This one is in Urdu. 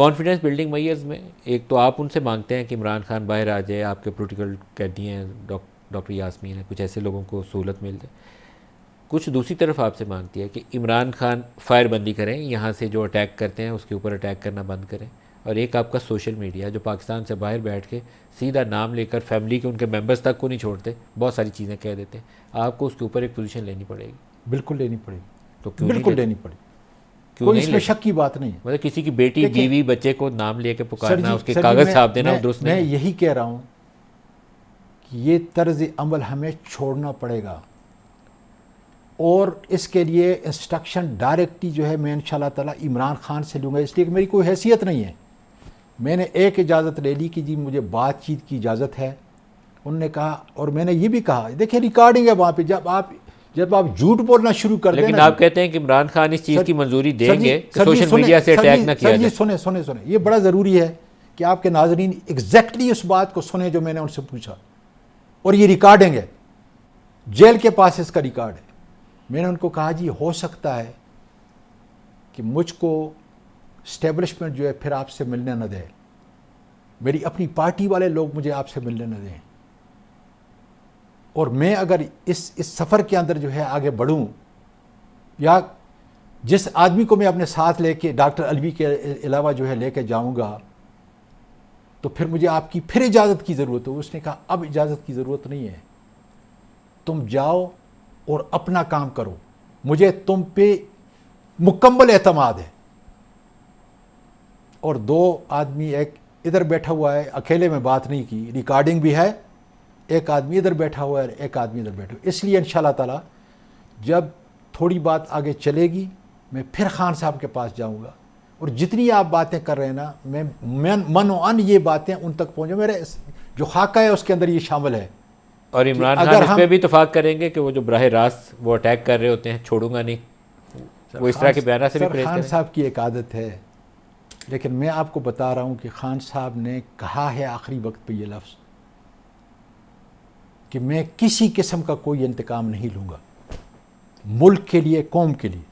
کانفیڈنس بلڈنگ میئرز میں ایک تو آپ ان سے مانگتے ہیں کہ عمران خان باہر آ جائے، آپ کے پولیٹیکل قیدی ہیں ڈاکٹر یاسمین ہیں، کچھ ایسے لوگوں کو سہولت مل جائے. کچھ دوسری طرف آپ سے مانگتی ہے کہ عمران خان فائر بندی کریں، یہاں سے جو اٹیک کرتے ہیں اس کے اوپر اٹیک کرنا بند کریں. اور ایک آپ کا سوشل میڈیا جو پاکستان سے باہر بیٹھ کے سیدھا نام لے کر فیملی کے ان کے ممبرز تک کو نہیں چھوڑتے، بہت ساری چیزیں کہہ دیتے ہیں. آپ کو اس کے اوپر ایک پوزیشن لینی پڑے گی. بالکل لینی پڑے گی، تو کیوں بالکل لینی پڑے گی، کیوں کوئی نہیں اس میں لیتے؟ شک کی بات نہیں ہے. مطلب کسی کی بیٹی دیکھیں، بیوی بچے کو نام لے کے پکارنا، اس کے سر جی، کاغذ چھاپ دینا، وہ درست میں نہیں ہے. یہی کہہ رہا ہوں کہ یہ طرز عمل ہمیں چھوڑنا پڑے گا، اور اس کے لیے انسٹرکشن ڈائریکٹلی جو ہے میں انشاءاللہ تعالیٰ عمران خان سے لوں گا، اس لیے کہ میری کوئی حیثیت نہیں ہے. میں نے ایک اجازت لے لی کہ جی مجھے بات چیت کی اجازت ہے. انہوں نے کہا، اور میں نے یہ بھی کہا، دیکھیں ریکارڈنگ ہے وہاں پہ، جب آپ جھوٹ بولنا شروع کر دیں. لیکن آپ کہتے ہیں کہ عمران خان اس چیز کی منظوری دیں گے کہ سر جی سوشل میڈیا سے اٹیک نہ کیا جائے. سنیں یہ بڑا ضروری ہے کہ آپ کے ناظرین ایگزیکٹلی اس بات کو سنیں جو میں نے ان سے پوچھا. اور یہ ریکارڈنگ ہے، جیل کے پاس اس کا ریکارڈ ہے. میں نے ان کو کہا جی ہو سکتا ہے کہ مجھ کو اسٹیبلشمنٹ جو ہے پھر آپ سے ملنے نہ دے، میری اپنی پارٹی والے لوگ مجھے آپ سے ملنے نہ دیں، اور میں اگر اس سفر کے اندر جو ہے آگے بڑھوں، یا جس آدمی کو میں اپنے ساتھ لے کے ڈاکٹر علوی کے علاوہ جو ہے لے کے جاؤں گا، تو پھر مجھے آپ کی پھر اجازت کی ضرورت ہو. اس نے کہا اب اجازت کی ضرورت نہیں ہے، تم جاؤ اور اپنا کام کرو، مجھے تم پہ مکمل اعتماد ہے. اور دو آدمی، ایک ادھر بیٹھا ہوا ہے، اکیلے میں بات نہیں کی، ریکارڈنگ بھی ہے، ایک آدمی ادھر بیٹھا ہوا ہے، ایک آدمی ادھر بیٹھا ہوا ہے. اس لیے انشاءاللہ تعالیٰ جب تھوڑی بات آگے چلے گی میں پھر خان صاحب کے پاس جاؤں گا، اور جتنی آپ باتیں کر رہے ہیں نا، میں من و ان یہ باتیں ان تک پہنچوں. میرے جو خاکہ ہے اس کے اندر یہ شامل ہے. اور عمران خان اس پہ بھی اتفاق کریں گے کہ وہ جو براہ راست وہ اٹیک کر رہے ہوتے ہیں چھوڑوں گا نہیں، وہ اس طرح کے بیانات سے بھی پرہیز خان کریں. صاحب کی ایک عادت ہے، لیکن میں آپ کو بتا رہا ہوں کہ خان صاحب نے کہا ہے آخری وقت پہ یہ لفظ کہ میں کسی قسم کا کوئی انتقام نہیں لوں گا، ملک کے لیے، قوم کے لیے.